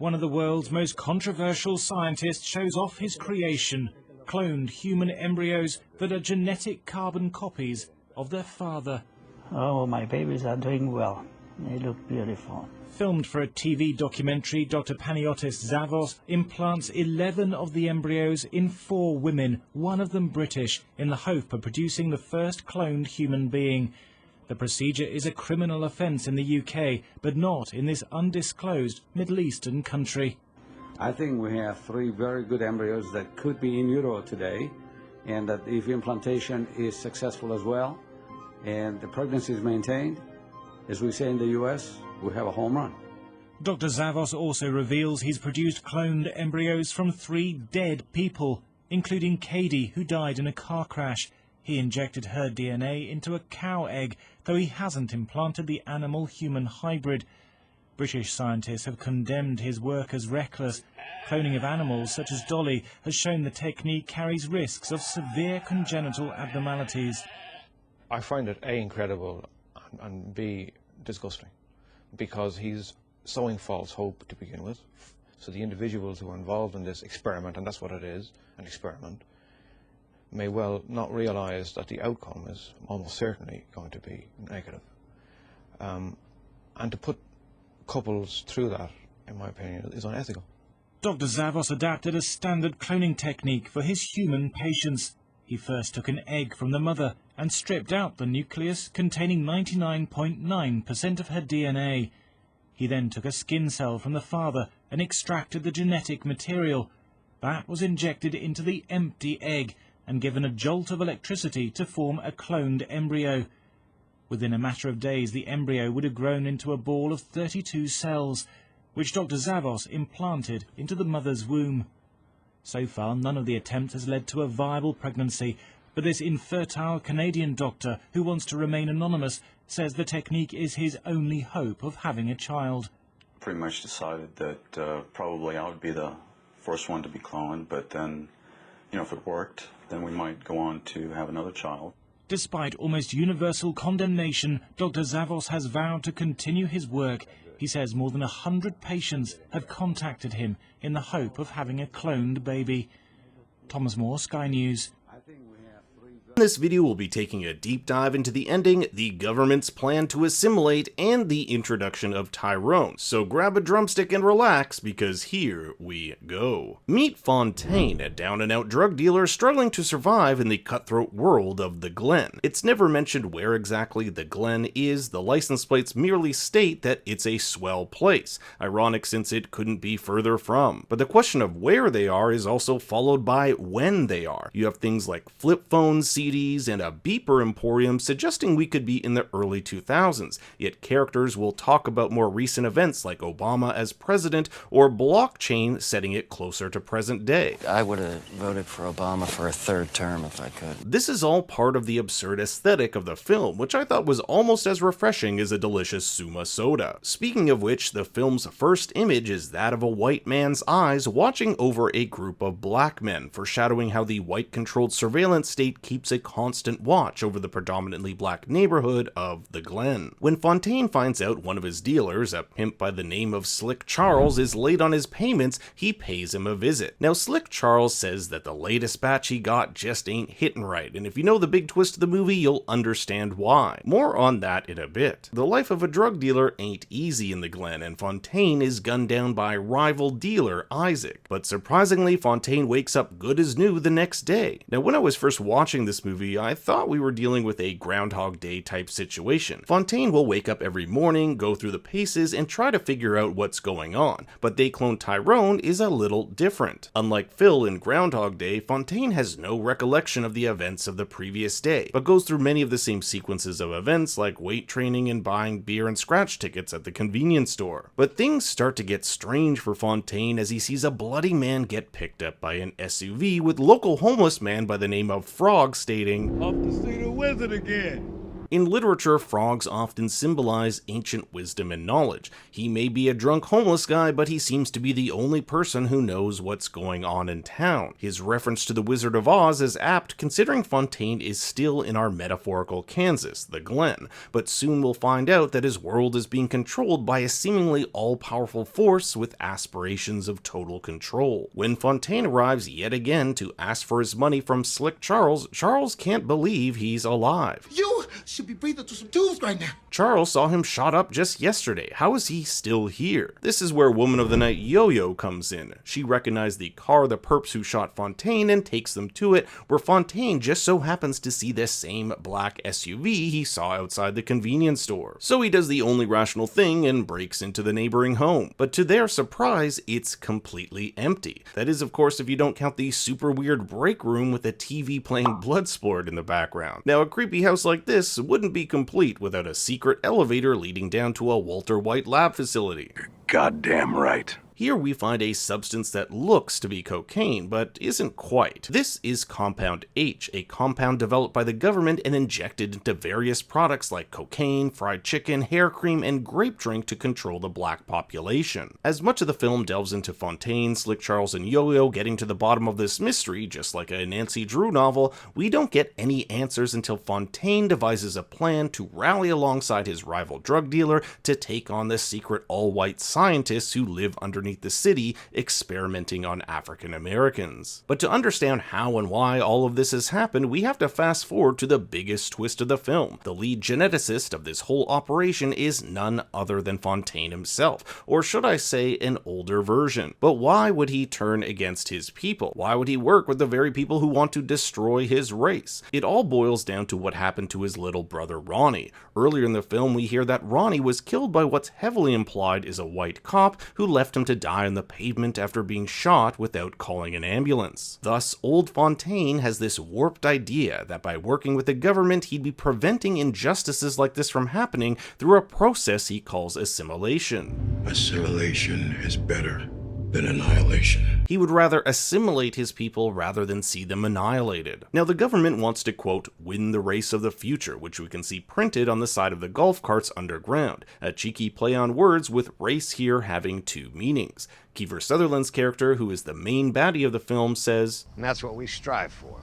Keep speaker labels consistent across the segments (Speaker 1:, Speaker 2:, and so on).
Speaker 1: one of the world's most controversial scientists shows off his creation, cloned human embryos that are genetic carbon copies of their father.
Speaker 2: Oh, my babies are doing well. They look beautiful.
Speaker 1: Filmed for a TV documentary, Dr. Panagiotis Zavos implants 11 of the embryos in 4 women, one of them British, in the hope of producing the first cloned human being. The procedure is a criminal offence in the UK, but not in this undisclosed Middle Eastern country.
Speaker 3: I think we have 3 very good embryos that could be in utero today, and that if implantation is successful as well, and the pregnancy is maintained, as we say in the US, we have a home run.
Speaker 1: Dr. Zavos also reveals he's produced cloned embryos from 3 dead people, including Katie, who died in a car crash. He injected her DNA into a cow egg, though he hasn't implanted the animal-human hybrid. British scientists have condemned his work as reckless. Cloning of animals, such as Dolly, has shown the technique carries risks of severe congenital abnormalities.
Speaker 4: I find it A, incredible, and B, disgusting, because he's sowing false hope to begin with. So the individuals who are involved in this experiment, and that's what it is, an experiment, may well not realise that the outcome is almost certainly going to be negative. And to put couples through that, in my opinion, is unethical.
Speaker 1: Dr. Zavos adapted a standard cloning technique for his human patients. He first took an egg from the mother and stripped out the nucleus containing 99.9% of her DNA. He then took a skin cell from the father and extracted the genetic material. That was injected into the empty egg and given a jolt of electricity to form a cloned embryo. Within a matter of days, the embryo would have grown into a ball of 32 cells, which Dr. Zavos implanted into the mother's womb. So far, none of the attempts has led to a viable pregnancy, but this infertile Canadian doctor, who wants to remain anonymous, says the technique is his only hope of having a child.
Speaker 5: Pretty much decided that probably I would be the first one to be cloned, but then, if it worked, then we might go on to have another child.
Speaker 1: Despite almost universal condemnation, Dr. Zavos has vowed to continue his work. He says more than 100 patients have contacted him in the hope of having a cloned baby. Thomas Moore, Sky News.
Speaker 6: In this video, we'll be taking a deep dive into the ending, the government's plan to assimilate, and the introduction of Tyrone. So grab a drumstick and relax, because here we go. Meet Fontaine, a down-and-out drug dealer struggling to survive in the cutthroat world of the Glen. It's never mentioned where exactly the Glen is, the license plates merely state that it's a swell place. Ironic since it couldn't be further from. But the question of where they are is also followed by when they are. You have things like flip phones, CDs, and a beeper emporium suggesting we could be in the early 2000s, yet characters will talk about more recent events like Obama as president or blockchain setting it closer to present day.
Speaker 7: I would have voted for Obama for a 3rd term if I could.
Speaker 6: This is all part of the absurd aesthetic of the film, which I thought was almost as refreshing as a delicious Suma soda. Speaking of which, the film's first image is that of a white man's eyes watching over a group of black men, foreshadowing how the white-controlled surveillance state keeps a constant watch over the predominantly black neighborhood of the Glen. When Fontaine finds out one of his dealers, a pimp by the name of Slick Charles, is late on his payments, he pays him a visit. Now, Slick Charles says that the latest batch he got just ain't hitting right, and if you know the big twist of the movie, you'll understand why. More on that in a bit. The life of a drug dealer ain't easy in the Glen, and Fontaine is gunned down by rival dealer Isaac. But surprisingly, Fontaine wakes up good as new the next day. Now, when I was first watching this movie, I thought we were dealing with a Groundhog Day type situation. Fontaine will wake up every morning, go through the paces, and try to figure out what's going on, but They Cloned Tyrone is a little different. Unlike Phil in Groundhog Day, Fontaine has no recollection of the events of the previous day, but goes through many of the same sequences of events like weight training and buying beer and scratch tickets at the convenience store. But things start to get strange for Fontaine as he sees a bloody man get picked up by an SUV with local homeless man by the name of Frog stating,
Speaker 8: "Off to see the wizard again."
Speaker 6: In literature, frogs often symbolize ancient wisdom and knowledge. He may be a drunk homeless guy, but he seems to be the only person who knows what's going on in town. His reference to the Wizard of Oz is apt, considering Fontaine is still in our metaphorical Kansas, the Glen, but soon we'll find out that his world is being controlled by a seemingly all-powerful force with aspirations of total control. When Fontaine arrives yet again to ask for his money from Slick Charles, Charles can't believe he's alive.
Speaker 8: You should be breathing through some tubes right now.
Speaker 6: Charles saw him shot up just yesterday. How is he still here? This is where Woman of the Night Yo-Yo comes in. She recognized the car of the perps who shot Fontaine and takes them to it, where Fontaine just so happens to see this same black SUV he saw outside the convenience store. So he does the only rational thing and breaks into the neighboring home. But to their surprise, it's completely empty. That is, of course, if you don't count the super weird break room with a TV playing Bloodsport in the background. Now, a creepy house like this wouldn't be complete without a secret elevator leading down to a Walter White lab facility.
Speaker 9: Goddamn right.
Speaker 6: Here we find a substance that looks to be cocaine, but isn't quite. This is Compound H, a compound developed by the government and injected into various products like cocaine, fried chicken, hair cream, and grape drink to control the black population. As much of the film delves into Fontaine, Slick Charles, and Yo-Yo getting to the bottom of this mystery, just like a Nancy Drew novel, we don't get any answers until Fontaine devises a plan to rally alongside his rival drug dealer to take on the secret all-white scientists who live underneath the city experimenting on African Americans. But to understand how and why all of this has happened, we have to fast forward to the biggest twist of the film. The lead geneticist of this whole operation is none other than Fontaine himself, or should I say an older version. But why would he turn against his people? Why would he work with the very people who want to destroy his race? It all boils down to what happened to his little brother Ronnie. Earlier in the film, we hear that Ronnie was killed by what's heavily implied is a white cop who left him to die on the pavement after being shot without calling an ambulance. Thus, old Fontaine has this warped idea that by working with the government, he'd be preventing injustices like this from happening through a process he calls assimilation.
Speaker 9: Assimilation is better than annihilation.
Speaker 6: He would rather assimilate his people rather than see them annihilated. Now, the government wants to, quote, win the race of the future, which we can see printed on the side of the golf carts underground, a cheeky play on words with race here having two meanings. Kiefer Sutherland's character, who is the main baddie of the film, says,
Speaker 8: And that's what we strive for.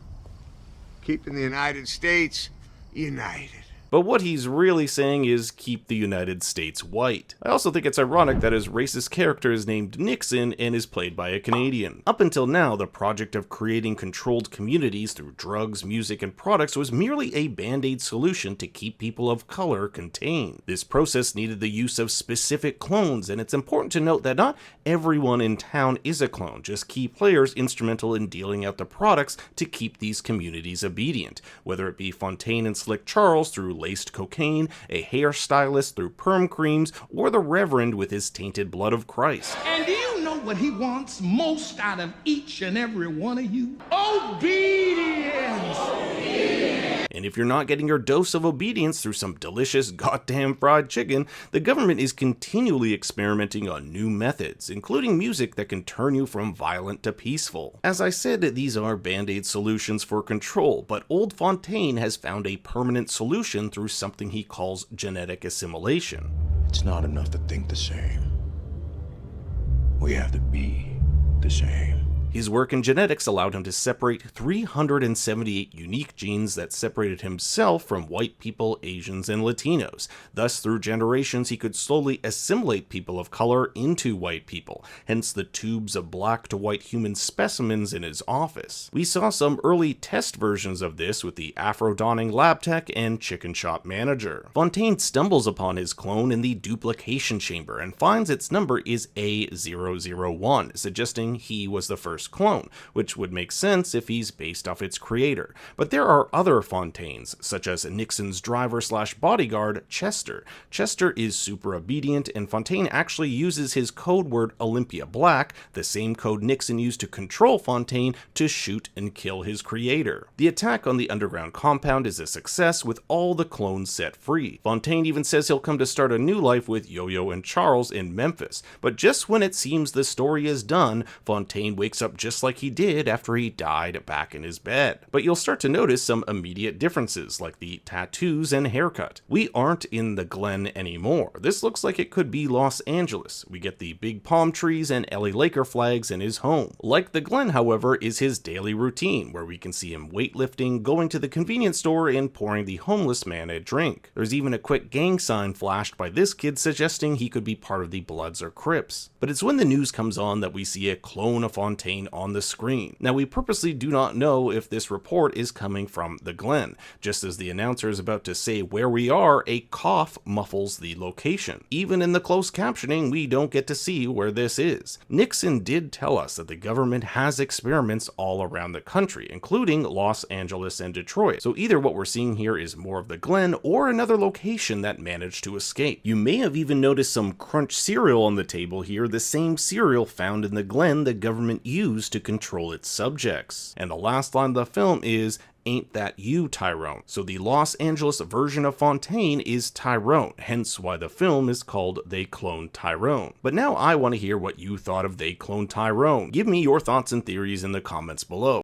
Speaker 8: Keeping the United States united.
Speaker 6: But what he's really saying is keep the United States white. I also think it's ironic that his racist character is named Nixon and is played by a Canadian. Up until now, the project of creating controlled communities through drugs, music, and products was merely a band-aid solution to keep people of color contained. This process needed the use of specific clones, and it's important to note that not everyone in town is a clone, just key players instrumental in dealing out the products to keep these communities obedient, whether it be Fontaine and Slick Charles through laced cocaine, a hairstylist through perm creams, or the Reverend with his tainted blood of Christ.
Speaker 10: And do you know what he wants most out of each and every one of you? Obedience!
Speaker 6: And if you're not getting your dose of obedience through some delicious goddamn fried chicken, the government is continually experimenting on new methods, including music that can turn you from violent to peaceful. As I said, these are band-aid solutions for control, but old Fontaine has found a permanent solution through something he calls genetic assimilation.
Speaker 9: It's not enough to think the same. We have to be the same.
Speaker 6: His work in genetics allowed him to separate 378 unique genes that separated himself from white people, Asians, and Latinos. Thus, through generations, he could slowly assimilate people of color into white people, hence the tubes of black to white human specimens in his office. We saw some early test versions of this with the Afro-donning lab tech and chicken shop manager. Fontaine stumbles upon his clone in the duplication chamber and finds its number is A001, suggesting he was the first clone, which would make sense if he's based off its creator. But there are other Fontaines, such as Nixon's driver/bodyguard, Chester. Chester is super obedient, and Fontaine actually uses his code word Olympia Black, the same code Nixon used to control Fontaine, to shoot and kill his creator. The attack on the underground compound is a success, with all the clones set free. Fontaine even says he'll come to start a new life with Yo-Yo and Charles in Memphis, but just when it seems the story is done, Fontaine wakes up up just like he did after he died back in his bed. But you'll start to notice some immediate differences, like the tattoos and haircut. We aren't in the Glen anymore. This looks like it could be Los Angeles. We get the big palm trees and LA Laker flags in his home. Like the Glen, however, is his daily routine, where we can see him weightlifting, going to the convenience store, and pouring the homeless man a drink. There's even a quick gang sign flashed by this kid suggesting he could be part of the Bloods or Crips. But it's when the news comes on that we see a clone of Fontaine on the screen. Now, we purposely do not know if this report is coming from the Glen. Just as the announcer is about to say where we are, a cough muffles the location. Even in the closed captioning, we don't get to see where this is. Nixon did tell us that the government has experiments all around the country, including Los Angeles and Detroit. So either what we're seeing here is more of the Glen or another location that managed to escape. You may have even noticed some Crunch cereal on the table here, the same cereal found in the Glen the government used to control its subjects. And the last line of the film is, "Ain't that you, Tyrone?" So the Los Angeles version of Fontaine is Tyrone, hence why the film is called They Cloned Tyrone. But now I want to hear what you thought of They Cloned Tyrone. Give me your thoughts and theories in the comments below.